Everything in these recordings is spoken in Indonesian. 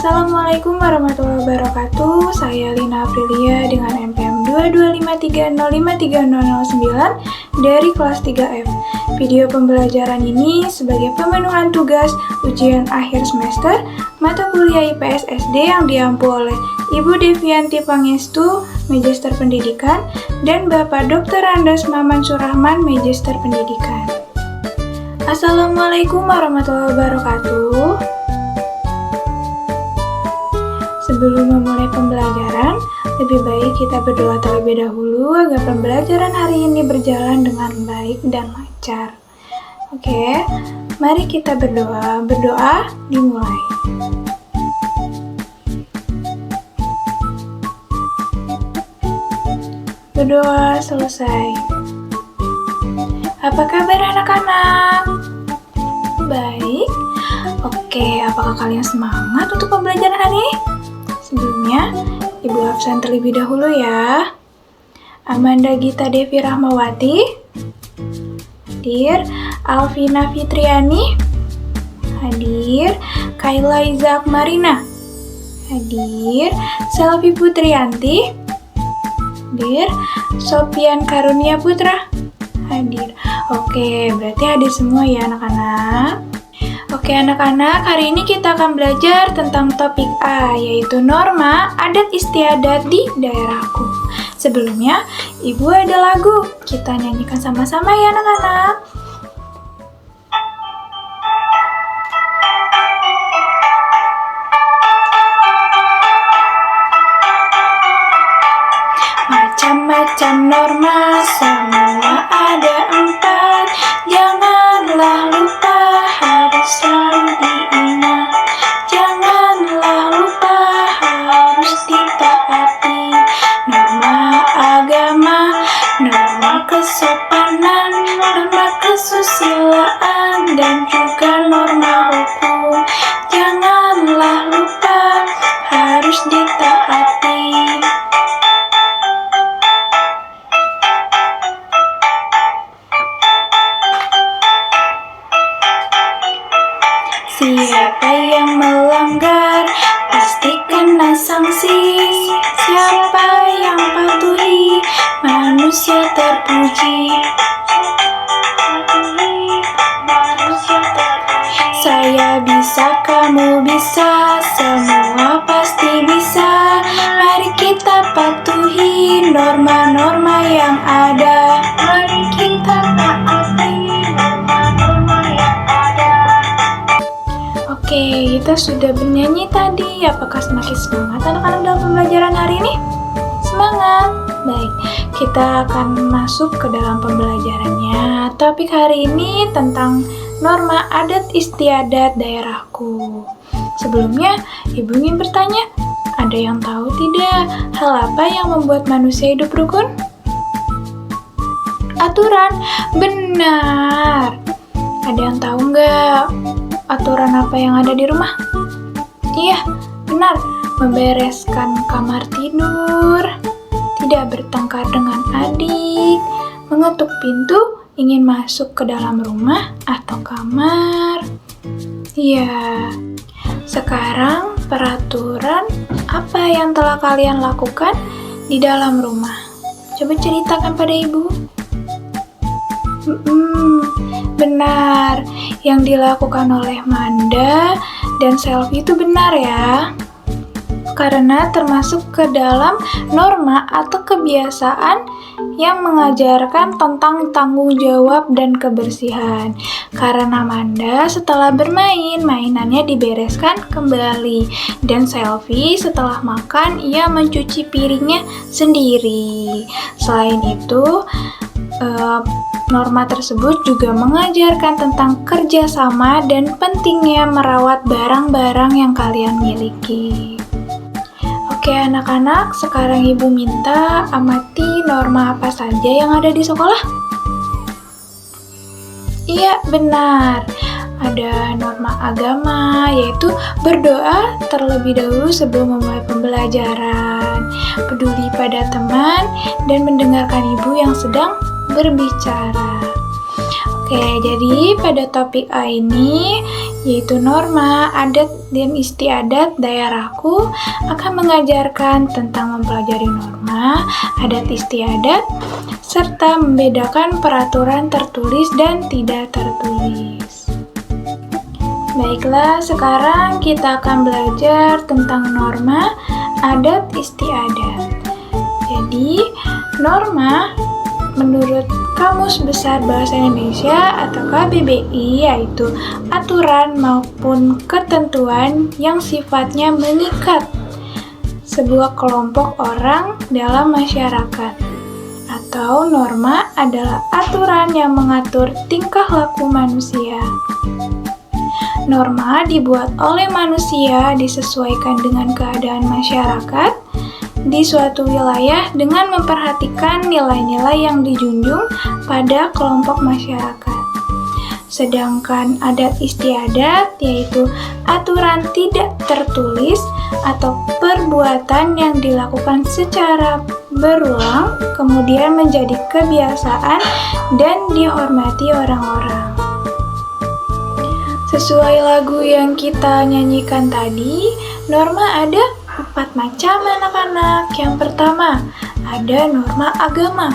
Assalamualaikum warahmatullahi wabarakatuh. Saya Lina Aprilia dengan NPM 225305309 dari kelas 3F. Video pembelajaran ini sebagai pemenuhan tugas ujian akhir semester mata kuliah IPS SD yang diampu oleh Ibu Devianti Pangestu, Magister Pendidikan, dan Bapak Dr. Andes Maman Surahman, Magister Pendidikan. Assalamualaikum warahmatullahi wabarakatuh. Sebelum memulai pembelajaran, lebih baik kita berdoa terlebih dahulu agar pembelajaran hari ini berjalan dengan baik dan lancar. Oke, mari kita berdoa. Berdoa dimulai. Berdoa selesai. Apa kabar anak-anak? Baik. Oke, apakah kalian semangat untuk pembelajaran hari ini? Sebelumnya, Ibu absen terlebih dahulu ya. Amanda Gita Devi Rahmawati, hadir. Alvina Fitriani, hadir. Kayla Iza Akmarina, hadir. Selvi Putrianti, hadir. Sofian Karunia Putra, hadir. Oke, berarti hadir semua ya anak-anak. Oke anak-anak, hari ini kita akan belajar tentang topik A, yaitu norma adat istiadat di daerahku. Sebelumnya, Ibu ada lagu, kita nyanyikan sama-sama ya anak-anak. Macam-macam norma, semua ada 4, janganlah lupa harus selalu diingat, janganlah lupa harus ditaati. Norma agama, norma kesopanan, norma kesusilaan, dan juga norma hukum, janganlah lupa harus ditaati. Siapa yang melanggar pasti kena sanksi. Siapa yang patuhi manusia terpuji. Saya bisa, kamu bisa, semua pasti bisa. Mari kita patuhi norma-norma yang ada. Mari kita taati norma-norma yang ada. Oke, kita sudah bernyanyi tadi. Apakah semakin semangat anak-anak dalam pembelajaran hari ini? Semangat! Baik, kita akan masuk ke dalam pembelajarannya. Topik hari ini tentang norma adat istiadat daerahku. Sebelumnya, Ibu ingin bertanya, ada yang tahu tidak hal apa yang membuat manusia hidup rukun? Aturan. Benar. Ada yang tahu nggak aturan apa yang ada di rumah? Iya, benar. Membereskan kamar tidur, tidak bertengkar dengan adik, mengetuk pintu, ingin masuk ke dalam rumah atau kamar. Iya. Sekarang peraturan apa yang telah kalian lakukan di dalam rumah? Coba ceritakan pada Ibu. Benar, yang dilakukan oleh Manda dan Selvi itu benar ya. Karena termasuk ke dalam norma atau kebiasaan yang mengajarkan tentang tanggung jawab dan kebersihan. Karena Manda setelah bermain, mainannya dibereskan kembali. Dan Selvi setelah makan, ia mencuci piringnya sendiri. Selain itu, norma tersebut juga mengajarkan tentang kerjasama dan pentingnya merawat barang-barang yang kalian miliki. Oke anak-anak, sekarang Ibu minta amati norma apa saja yang ada di sekolah. Iya, benar. Ada norma agama, yaitu berdoa terlebih dahulu sebelum memulai pembelajaran, peduli pada teman, dan mendengarkan Ibu yang sedang berbicara. Oke, jadi pada topik A ini yaitu norma, adat, dan istiadat daerahku akan mengajarkan tentang mempelajari norma, adat istiadat, serta membedakan peraturan tertulis dan tidak tertulis. Baiklah, sekarang kita akan belajar tentang norma, adat, istiadat. Jadi, norma menurut Kamus Besar Bahasa Indonesia atau KBBI yaitu aturan maupun ketentuan yang sifatnya mengikat sebuah kelompok orang dalam masyarakat. Atau norma adalah aturan yang mengatur tingkah laku manusia. Norma dibuat oleh manusia disesuaikan dengan keadaan masyarakat di suatu wilayah dengan memperhatikan nilai-nilai yang dijunjung pada kelompok masyarakat. Sedangkan adat istiadat yaitu aturan tidak tertulis atau perbuatan yang dilakukan secara berulang kemudian menjadi kebiasaan dan dihormati orang-orang. Sesuai lagu yang kita nyanyikan tadi, norma ada 4 macam anak-anak. Yang pertama, ada norma agama.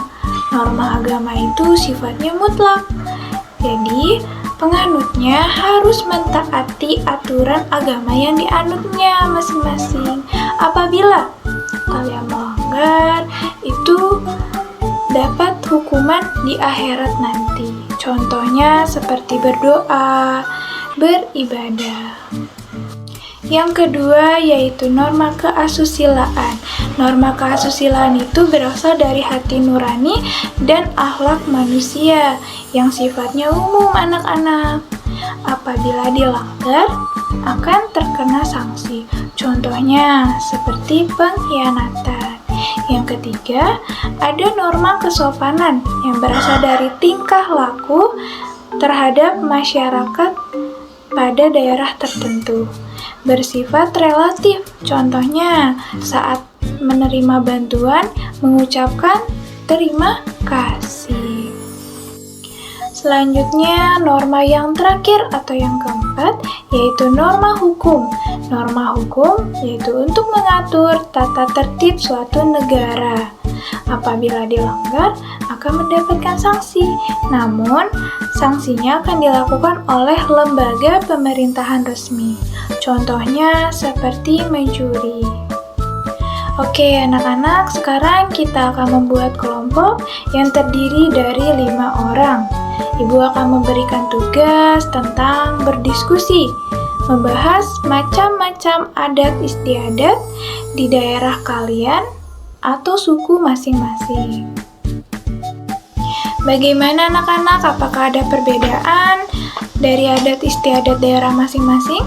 Norma agama itu sifatnya mutlak. Jadi, penganutnya harus mentaati aturan agama yang dianutnya masing-masing. Apabila kalian melanggar, itu dapat hukuman di akhirat nanti. Contohnya seperti berdoa, beribadah. Yang kedua yaitu norma keasusilaan. Norma keasusilaan itu berasal dari hati nurani dan akhlak manusia yang sifatnya umum anak-anak. Apabila dilanggar, akan terkena sanksi. Contohnya seperti pengkhianatan. Yang ketiga, ada norma kesopanan yang berasal dari tingkah laku terhadap masyarakat pada daerah tertentu. Bersifat relatif, contohnya saat menerima bantuan mengucapkan terima kasih. Selanjutnya, norma yang terakhir atau yang keempat yaitu norma hukum. Norma hukum yaitu untuk mengatur tata tertib suatu negara. Apabila dilanggar, akan mendapatkan sanksi. Namun, sanksinya akan dilakukan oleh lembaga pemerintahan resmi. Contohnya seperti mencuri. Oke anak-anak, sekarang kita akan membuat kelompok yang terdiri dari 5 orang. Ibu akan memberikan tugas tentang berdiskusi, membahas macam-macam adat istiadat di daerah kalian atau suku masing-masing. Bagaimana anak-anak? Apakah ada perbedaan dari adat istiadat daerah masing-masing?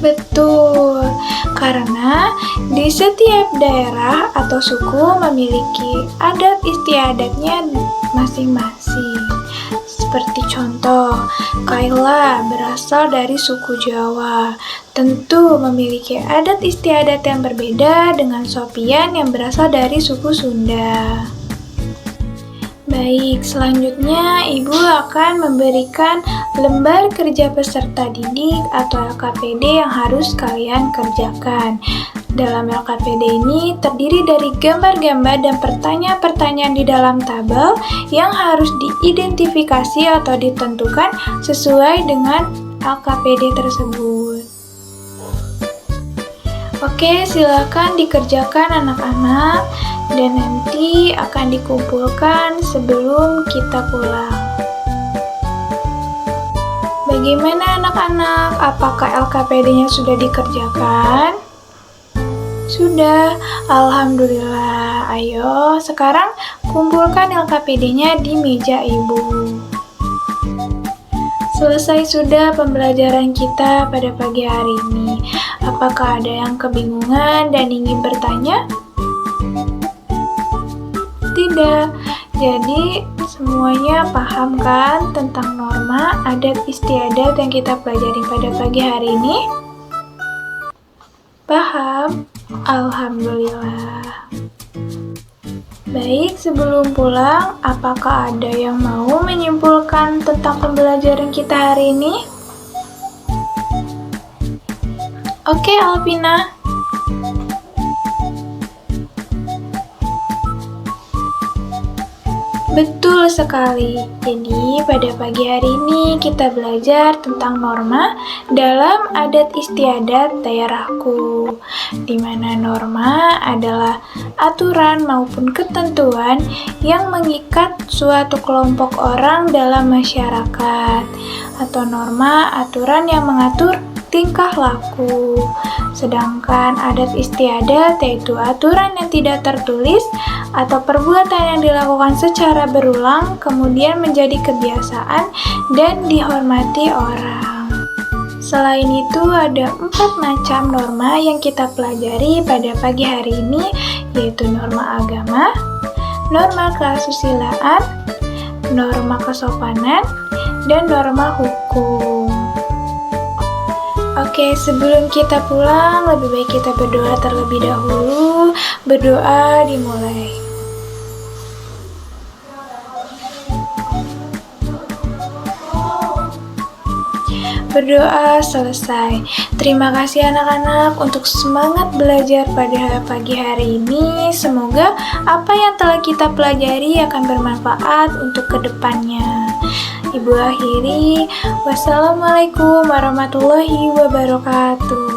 Betul, karena di setiap daerah atau suku memiliki adat istiadatnya masing-masing. Seperti contoh, Kayla berasal dari suku Jawa, tentu memiliki adat istiadat yang berbeda dengan Sofian yang berasal dari suku Sunda. Baik, selanjutnya Ibu akan memberikan lembar kerja peserta didik atau LKPD yang harus kalian kerjakan. Dalam LKPD ini terdiri dari gambar-gambar dan pertanyaan-pertanyaan di dalam tabel yang harus diidentifikasi atau ditentukan sesuai dengan LKPD tersebut. Oke, silakan dikerjakan anak-anak dan nanti akan dikumpulkan sebelum kita pulang. Bagaimana anak-anak? Apakah LKPD-nya sudah dikerjakan? Sudah, alhamdulillah. Ayo, sekarang kumpulkan LKPD-nya di meja Ibu. Selesai sudah pembelajaran kita pada pagi hari ini. Apakah ada yang kebingungan dan ingin bertanya? Tidak. Jadi, semuanya paham kan tentang norma, adat istiadat yang kita pelajari pada pagi hari ini? Paham? Alhamdulillah. Baik, sebelum pulang, apakah ada yang mau menyimpulkan tentang pembelajaran kita hari ini? Oke, Alvina. Betul sekali. Jadi, pada pagi hari ini kita belajar tentang norma dalam adat istiadat daerahku, di mana norma adalah aturan maupun ketentuan yang mengikat suatu kelompok orang dalam masyarakat, atau norma aturan yang mengatur tingkah laku. Sedangkan adat istiadat yaitu aturan yang tidak tertulis atau perbuatan yang dilakukan secara berulang kemudian menjadi kebiasaan dan dihormati orang. Selain itu ada 4 macam norma yang kita pelajari pada pagi hari ini, yaitu norma agama, norma keasusilaan, norma kesopanan, dan norma hukum. Oke, sebelum kita pulang, lebih baik kita berdoa terlebih dahulu. Berdoa dimulai. Berdoa selesai. Terima kasih anak-anak untuk semangat belajar pada pagi hari ini. Semoga apa yang telah kita pelajari akan bermanfaat untuk kedepannya. Ibu akhiri, wassalamualaikum warahmatullahi wabarakatuh.